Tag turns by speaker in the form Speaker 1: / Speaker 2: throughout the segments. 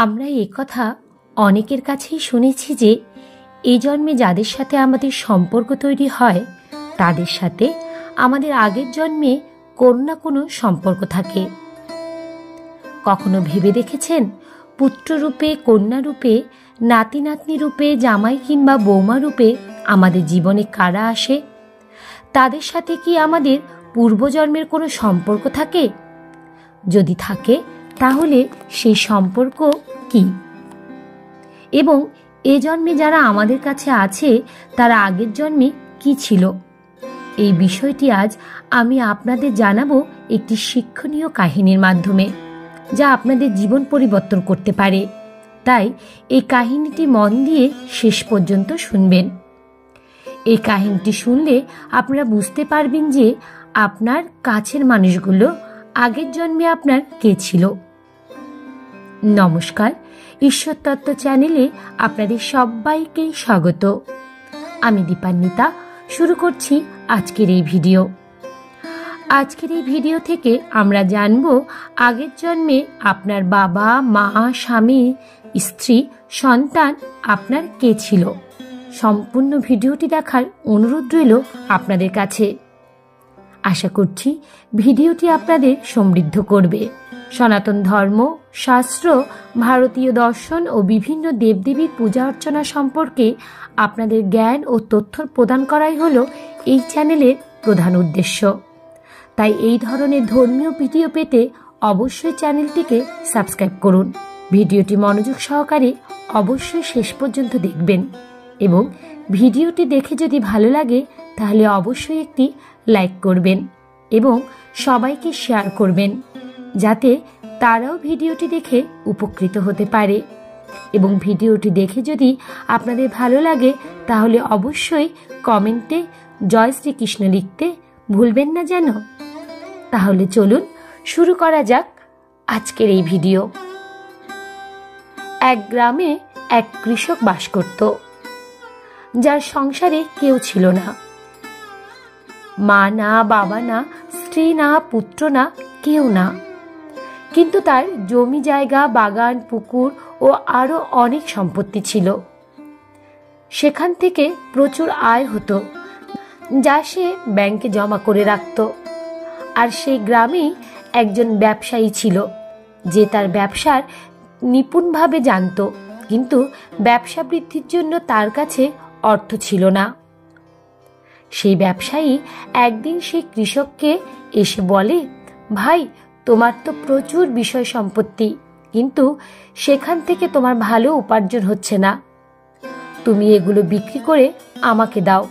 Speaker 1: আমরা এই কথা অনেকের কাছেই শুনেছি যে এই জন্মে যাদের সাথে আমাদের সম্পর্ক তৈরি হয় তাদের সাথে আমাদের আগের জন্মে কোনো না কোনো সম্পর্ক থাকে। কখনো ভেবে দেখেছেন পুত্ররূপে, কন্যারূপে, নাতি নাতনি রূপে, জামাই কিংবা বৌমা রূপে আমাদের জীবনে কারা আসে? তাদের সাথে কি আমাদের পূর্বজন্মের কোনো সম্পর্ক থাকে? যদি থাকে তাহলে সেই সম্পর্ক কি? এবং এ জন্মে যারা আমাদের কাছে আছে তারা আগের জন্মে কি ছিল? এই বিষয়টি আজ আমি আপনাদের জানাবো একটি শিক্ষণীয় কাহিনীর মাধ্যমে, যা আপনাদের জীবন পরিবর্তন করতে পারে। তাই এই কাহিনীটি মন দিয়ে শেষ পর্যন্ত শুনবেন। এই কাহিনীটি শুনলে আপনারা বুঝতে পারবেন যে আপনার কাছের মানুষগুলো আগের জন্মে আপনার কে ছিল। নমস্কার, ঈশ্বর তত্ত্ব চ্যানেলে আপনাদের সবাইকে স্বাগত। আমি দীপান্বিতা শুরু করছি আজকের এই ভিডিও। আজকের এই ভিডিও থেকে আমরা জানব আগের জন্মে আপনার বাবা, মা, স্বামী, স্ত্রী, সন্তান আপনার কে ছিল। সম্পূর্ণ ভিডিওটি দেখার অনুরোধ রইল আপনাদের কাছে। আশা করছি ভিডিওটি আপনাদের সমৃদ্ধ করবে। সনাতন ধর্ম, শাস্ত্র, ভারতীয় দর্শন ও বিভিন্ন দেবদেবীর পূজা অর্চনা সম্পর্কে আপনাদের জ্ঞান ও তথ্য প্রদান করাই হলো এই চ্যানেলের প্রধান উদ্দেশ্য। তাই এই ধরনের ধর্মীয় ভিডিও পেতে অবশ্যই চ্যানেলটিকে সাবস্ক্রাইব করুন। ভিডিওটি মনোযোগ সহকারে অবশ্যই শেষ পর্যন্ত দেখবেন এবং ভিডিওটি দেখে যদি ভালো লাগে তাহলে অবশ্যই একটি লাইক করবেন এবং সবাইকে শেয়ার করবেন, যাতে তারাও ভিডিওটি দেখে উপকৃত হতে পারে। এবং ভিডিওটি দেখে যদি আপনাদের ভালো লাগে তাহলে অবশ্যই কমেন্টে জয় শ্রীকৃষ্ণ লিখতে ভুলবেন না যেন। তাহলে চলুন শুরু করা যাক আজকের এই ভিডিও। এক গ্রামে এক কৃষক বাস করত, যার সংসারে কেউ ছিল না। মা না, বাবা না, স্ত্রী না, পুত্র না, কেউ না। কিন্তু তার জমি জায়গা, বাগান, পুকুর ও আরো অনেক সম্পত্তি ছিল। সেখান থেকে প্রচুর আয় হতো, যা সে ব্যাংকে জমা করে রাখত। আর সেই গ্রামেই একজন ব্যবসায়ী ছিল, যে তার ব্যবসার নিপুণভাবে জানত, কিন্তু ব্যবসা বৃদ্ধির জন্য তার কাছে অর্থ ছিল না। সেই ব্যবসায়ী একদিন সেই কৃষককে এসে বলে, ভাই, তোমার তো প্রচুর বিষয় সম্পত্তি, কিন্তু সেখান থেকে তোমার ভালো উপার্জন হচ্ছে না। তুমি এগুলো বিক্রি করে আমাকে দাও,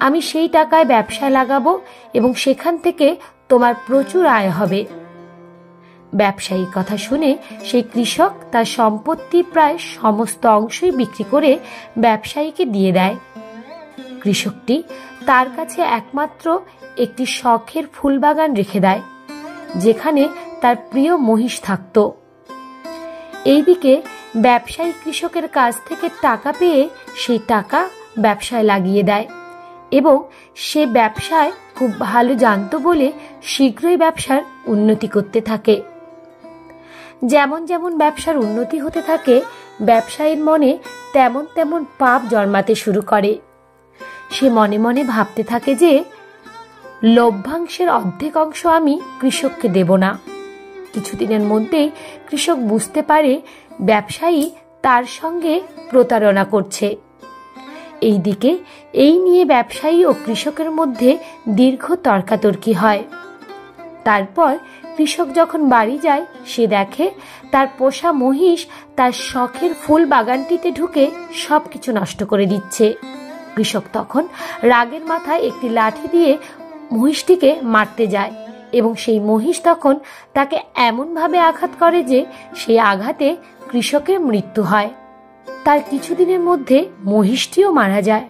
Speaker 1: আমি সেই টাকায় ব্যবসায় লাগাবো এবং সেখান থেকে তোমার প্রচুর আয় হবে। ব্যবসায়ীর কথা শুনে সেই কৃষক তার সম্পত্তি প্রায় সমস্ত অংশই বিক্রি করে ব্যবসায়ীকে দিয়ে দেয়। কৃষকটি তার কাছে একমাত্র একটি শখের ফুল বাগান রেখে দেয়, যেখানে তার প্রিয় মহিষ থাকত। এইদিকে ব্যবসায়ী কৃষকের কাছ থেকে টাকা পেয়ে সেই টাকা ব্যবসায় লাগিয়ে দেয় এবং সে ব্যবসায় খুব ভালো জানত বলে শীঘ্রই ব্যবসার উন্নতি করতে থাকে। যেমন যেমন ব্যবসার উন্নতি হতে থাকে, ব্যবসায়ীর মনে তেমন তেমন পাপ জন্মাতে শুরু করে। সে মনে মনে ভাবতে থাকে যে লভ্যাংশের অর্ধেক অংশ আমি কৃষককে দেব না। কিছুদিনের মধ্যেই কৃষক বুঝতে পারে ব্যবসায়ী তার সঙ্গে প্রতারণা করছে। এইদিকে এই নিয়ে ব্যবসায়ী ও কৃষকের মধ্যে দীর্ঘ তর্কাতর্কি হয়। তারপর কৃষক যখন বাড়ি যায়, সে দেখে তার পোষা মহিষ তার শখের ফুল বাগানটিতে ঢুকে সবকিছু নষ্ট করে দিচ্ছে। কৃষক তখন রাগের মাথায় একটি লাঠি দিয়ে মহিষটিকে মারতে যায় এবং সেই মহিষ তখন তাকে এমনভাবে আঘাত করে যে সেই আঘাতে কৃষকের মৃত্যু হয়। তার কিছুদিনের মধ্যে মহিষটিও মারা যায়।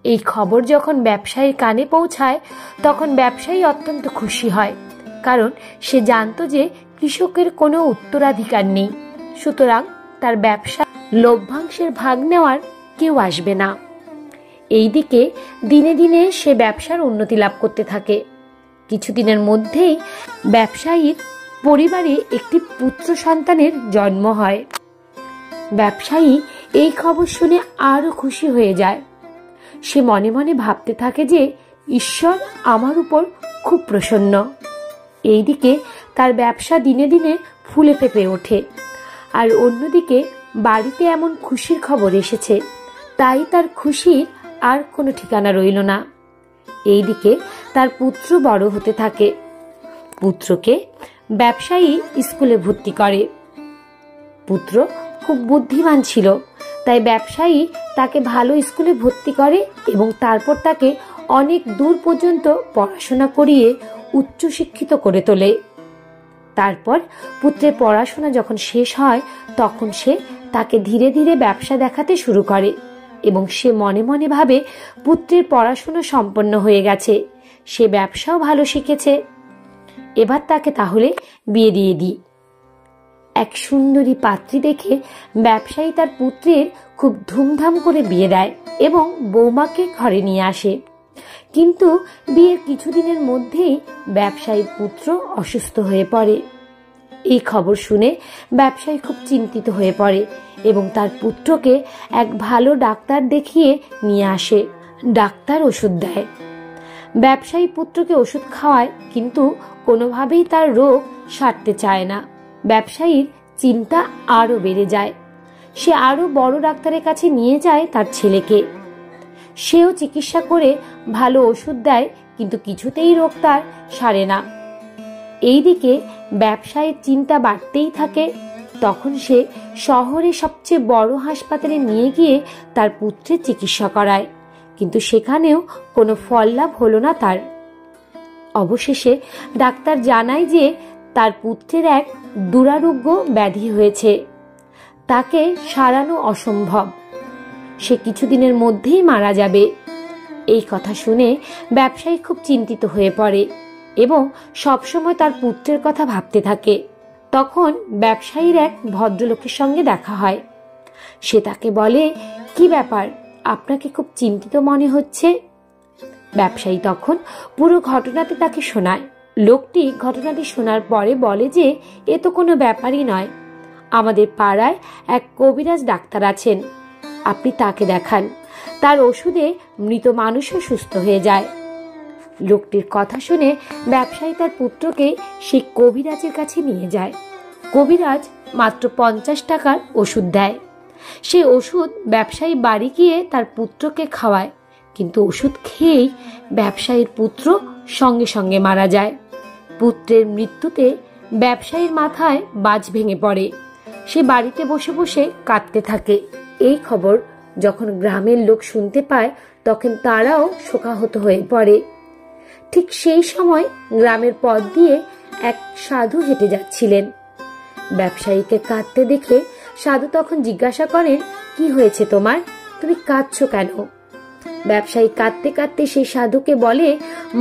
Speaker 1: এই খবর যখন ব্যবসায়ীর কানে পৌঁছায়, তখন ব্যবসায়ী অত্যন্ত খুশি হয়, কারণ সে জানত যে কৃষকের কোনো উত্তরাধিকার নেই, সুতরাং তার ব্যবসা লভ্যাংশের ভাগ নেওয়ার কেউ আসবে না। এইদিকে দিনে দিনে সে ব্যবসার উন্নতি লাভ করতে থাকে। কিছুদিনের মধ্যেই ব্যবসায়ীর পরিবারে একটি পুত্র সন্তানের জন্ম হয়। ব্যবসায়ী এই খবর শুনে আরো খুশি হয়ে যায়। সে মনে মনে ভাবতে থাকে যে ঈশ্বর আমার উপর খুব প্রসন্ন। এইদিকে তার ব্যবসা দিনে দিনে ফুলে ফেঁপে ওঠে, আর অন্যদিকে বাড়িতে এমন খুশির খবর এসেছে, তাই তার খুশির আর কোনো ঠিকানা রইল না। এইদিকে তার পুত্র বড় হতে থাকে। পুত্রকে ব্যবসায়ী স্কুলে ভর্তি করে। পুত্র খুব বুদ্ধিমান ছিল, তাই ব্যবসায়ী তাকে ভালো স্কুলে ভর্তি করে এবং তারপর তাকে অনেক দূর পর্যন্ত পড়াশোনা করিয়ে উচ্চশিক্ষিত করে তোলে। তারপর পুত্রের পড়াশোনা যখন শেষ হয় তখন সে তাকে ধীরে ধীরে ব্যবসা দেখাতে শুরু করে এবং সে মনে মনে ভাবে পুত্রের পড়াশোনা সম্পন্ন হয়ে গেছে, সে ব্যবসাও ভালো শিখেছে, এবার তাকে তাহলে বিয়ে দিয়ে দিই। এক সুন্দরী পাত্রী দেখে ব্যবসায়ী তার পুত্রের খুব ধুমধাম করে বিয়ে দেয় এবং বৌমাকে ঘরে নিয়ে আসে। কিন্তু বিয়ের কিছুদিনের মধ্যেই ব্যবসায়ীর পুত্র অসুস্থ হয়ে পড়ে। এই খবর শুনে ব্যবসায়ী খুব চিন্তিত হয়ে পড়ে এবং তার পুত্রকে এক ভালো ডাক্তার দেখিয়ে নিয়ে আসে। ডাক্তার ওষুধ দেয়। ব্যবসায়ী পুত্রকে ওষুধ খাওয়ায়, কিন্তু কোনোভাবেই তার রোগ সারতে চায় না। ব্যবসায়ীর চিন্তা আরো বেড়ে যায়। সে আরো বড় ডাক্তারের কাছে নিয়ে যায় তার ছেলেকে। সেও চিকিৎসা করে ভালো ওষুধ দেয়, কিন্তু কিছুতেই রোগ তার সারে না। এইদিকে ব্যবসায়ীর চিন্তা বাড়তেই থাকে। তখন সে শহরে সবচেয়ে বড় হাসপাতালে নিয়ে গিয়ে তার পুত্রের চিকিৎসা করায়, কিন্তু সেখানেও কোনো ফল লাভ হলো না তার। অবশেষে ডাক্তার জানায় যে তার পুত্রের এক দুরারোগ্য ব্যাধি হয়েছে, তাকে সারানো অসম্ভব, সে কিছুদিনের মধ্যেই মারা যাবে। এই কথা শুনে ব্যবসায়ী খুব চিন্তিত হয়ে পড়ে এবং সবসময় তার পুত্রের কথা ভাবতে থাকে। তখন ব্যবসায়ীর এক ভদ্রলোকের সঙ্গে দেখা হয়। সে তাকে বলে, কি ব্যাপার, আপনাকে খুব চিন্তিত মনে হচ্ছে? ব্যবসায়ী তখন পুরো ঘটনাটি তাকে শোনায়। লোকটি ঘটনাটি শোনার পরে বলে যে এ তো কোনো ব্যাপারই নয়, আমাদের পাড়ায় এক কবিরাজ ডাক্তার আছেন, আপনি তাকে দেখান, তার ওষুধে মৃত মানুষও সুস্থ হয়ে যায়। লোকটির কথা শুনে ব্যবসায়ী তার পুত্রকে সেই কবিরাজের কাছে নিয়ে যায়। কবিরাজ মাত্র 50 টাকার ওষুধ দেয়। সেই ওষুধ ব্যবসায়ী বাড়ি গিয়ে তার পুত্রকে খাওয়ায়, কিন্তু ওষুধ খেয়েই ব্যবসায়ীর পুত্র সঙ্গে সঙ্গে মারা যায়। পুত্রের মৃত্যুতে ব্যবসায়ীর মাথায় বাজ ভেঙে পড়ে। সে বাড়িতে বসে বসে কাঁদতে থাকে। এই খবর যখন গ্রামের লোক শুনতে পায় তখন তারাও শোকাহত হয়ে পড়ে। ঠিক সেই সময় গ্রামের পথ দিয়ে এক সাধু হেঁটে যাচ্ছিলেন। ব্যবসায়ীকে কাঁদতে দেখে সাধু তখন জিজ্ঞাসা করেন, কি হয়েছে তোমার, তুমি কাঁদছো কেন? ব্যবসায়ী কাঁদতে কাঁদতে সেই সাধুকে বলে,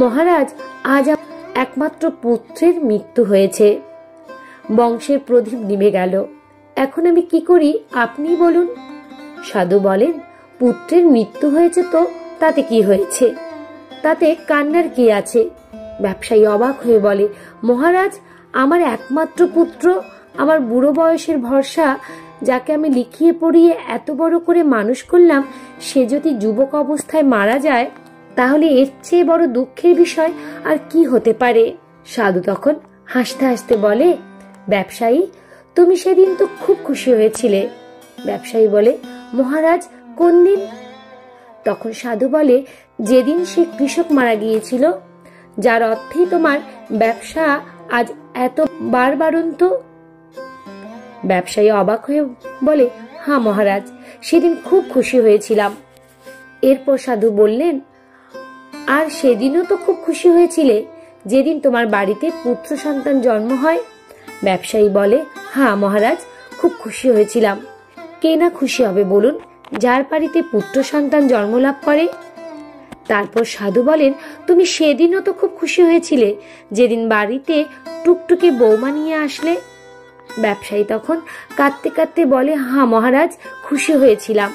Speaker 1: মহারাজ, আজ একমাত্র পুত্রের মৃত্যু হয়েছে, বংশের প্রদীপ নিভে গেল, এখন আমি কি করি আপনি বলুন। সাধু বলেন, পুত্রের মৃত্যু হয়েছে তো তাতে কি হয়েছে, তাতে কান্নার কি আছে? ব্যবসায়ী অবাক হয়ে বলে, মহারাজ, আমার একমাত্র পুত্র, আমার বুড়ো বয়সের ভরসা, যাকে আমি লিখিয়ে পড়িয়ে এত বড় করে মানুষ করলাম, সে যদি যুবক অবস্থায় মারা যায় তাহলে এর চেয়ে বড় দুঃখের বিষয় আর কি হতে পারে? সাধু তখন হাসতে হাসতে বলে, ব্যবসায়ী, তুমি সেদিন তো খুব খুশি হয়েছিলে। ব্যবসায়ী বলে, মহারাজ, কোন দিন? তখন সাধু বলে, যেদিন সে কৃষক মারা গিয়েছিল, যার অর্থেই তোমার ব্যবসা আজ এত বাড়বাড়ন্ত। ব্যবসায়ী অবাক হয়ে বলে, হ্যাঁ মহারাজ, সেদিন খুব খুশি হয়েছিলাম। এরপর সাধু বললেন, আর সেদিনও তো খুব খুশি হয়েছিলে যেদিন তোমার বাড়িতে পুত্র সন্তান জন্ম হয়। ব্যবসায়ী বলে, হ্যাঁ মহারাজ, খুব খুশি হয়েছিলাম। কে না খুশি হবে বলুন, যার বাড়িতে পুত্র সন্তান জন্ম লাভ করে? তারপর সাধু বলেন, তুমি সেদিনও তো খুব খুশি হয়েছিলে যেদিন বাড়িতে টুকটুকে বৌমা নিয়ে আসলে। ব্যবসায়ী তখন কাঁদতে কাঁদতে বলে, হ্যাঁ মহারাজ, খুশি হয়েছিলাম,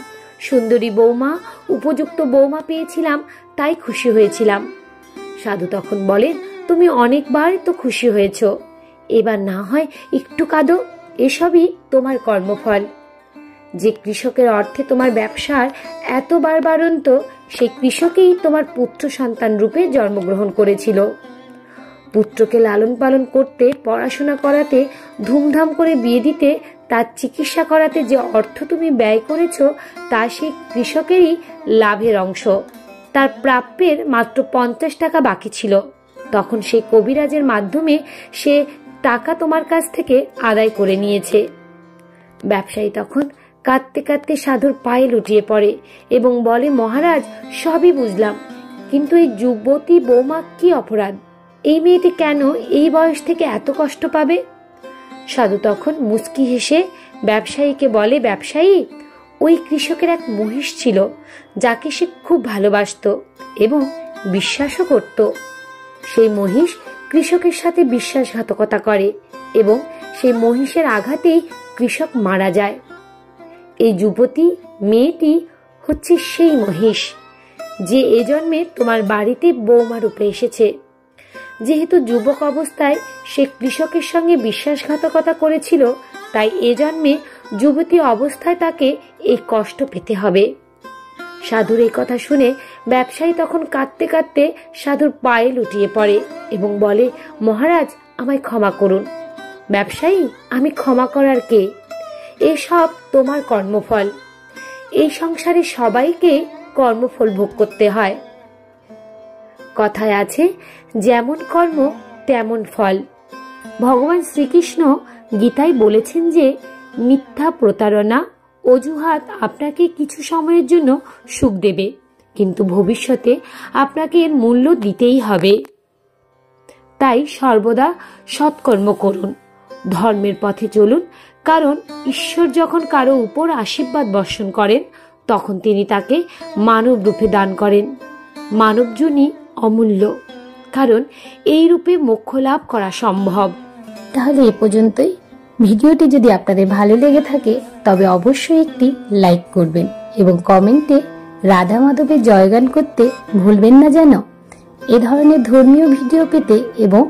Speaker 1: সুন্দরী বৌমা, উপযুক্ত বৌমা পেয়েছিলাম, তাই খুশি হয়েছিলাম। সাধু তখন বলেন, তুমি অনেকবার তো খুশি হয়েছ, এবার না হয় একটু কাঁদো, এসবই তোমার কর্মফল। যে কৃষকের অর্থে তোমার ব্যবসার এত বাড়ন্ত, সেই কৃষকেই তোমার পুত্র সন্তান রূপে জন্মগ্রহণ করেছিল। পুত্রকে লালন পালন করতে, পড়াশোনা করাতে, ধুমধাম করে বিয়ে দিতে, তার চিকিৎসা করাতে যে অর্থ তুমি ব্যয় করেছ, তা সেই কৃষকেরই লাভের অংশ। তার প্রাপ্যের মাত্র 50 টাকা বাকি ছিল। তখন সেই কবিরাজের মাধ্যমে সে টাকা তোমার কাছ থেকে আদায় করে নিয়েছে। ব্যবসায়ী তখন কাঁদতে কাঁদতে সাধুর পায়ে লুটিয়ে পড়ে এবং বলে, মহারাজ, সবই বুঝলাম, কিন্তু এই যুবতী বৌমা কি অপরাধ? এই মেয়েটি কেন এই বয়স থেকে এত কষ্ট পাবে? সাধু তখন মুচকি হেসে ব্যবসায়ীকে বলে, ব্যবসায়ী, ওই কৃষকের এক মহিষ ছিল, যাকে সে খুব ভালোবাসত এবং বিশ্বাসও করত। সেই মহিষ কৃষকের সাথে বিশ্বাসঘাতকতা করে এবং সেই মহিষের আঘাতেই কৃষক মারা যায়। এই যুবতী মেয়েটি হচ্ছে সেই মহিষ, যে এ জন্মে তোমার বাড়িতে বৌমা রূপে এসেছে। যেহেতু যুবক অবস্থায় সে কৃষকের সঙ্গে বিশ্বাসঘাতকতা করেছিল, তাই এ জন্মে যুবতী অবস্থায় তাকে এই কষ্ট পেতে হবে। সাধুর এই কথা শুনে ব্যবসায়ী তখন কাঁদতে কাঁদতে সাধুর পায়ে লুটিয়ে পড়ে এবং বলে, মহারাজ, আমায় ক্ষমা করুন। ব্যবসায়ী, আমি ক্ষমা করার কে? এসব তোমার কর্মফল। এই সংসারে সবাইকে কর্মফল ভোগ করতে হয়। কথায় আছে, যেমন কর্ম তেমন ফল। ভগবান শ্রীকৃষ্ণ গীতায় বলেছেন যে মিথ্যা প্রতারণা, অজুহাত আপনাকে কিছু সময়ের জন্য সুখ দেবে, কিন্তু ভবিষ্যতে আপনাকে এর মূল্য দিতেই হবে। তাই সর্বদা সৎকর্ম করুন, ধর্মের পথে চলুন, কারণ ঈশ্বর যখন কারো উপর আশীর্বাদ বর্ষণ করেন, তখন তিনি তাকে মানব রূপে দান করেন। মানবজনই অমূল্য, কারণ এই রূপে মোক্ষ লাভ করা সম্ভব। তাহলে এ পর্যন্তই। ভিডিওটি যদি আপনাদের ভালো লেগে থাকে তবে অবশ্যই একটি লাইক করবেন এবং কমেন্টে রাধা মাধবের জয়গান করতে ভুলবেন না যেন। এ ধরনের ধর্মীয় ভিডিও পেতে এবং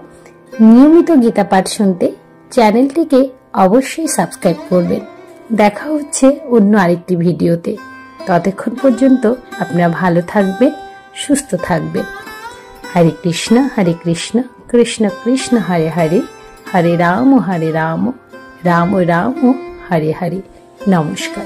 Speaker 1: নিয়মিত গীতা পাঠ শুনতে চ্যানেলটিকে অবশ্যই সাবস্ক্রাইব করবেন। দেখা হচ্ছে অন্য আরেকটি ভিডিওতে। ততক্ষণ পর্যন্ত আপনারা ভালো থাকবেন, সুস্থ থাকবেন। হরে কৃষ্ণ কৃষ্ণ কৃষ্ণ হরে হরে, হরে রাম রাম রাম রাম হরে হরে। নমস্কার।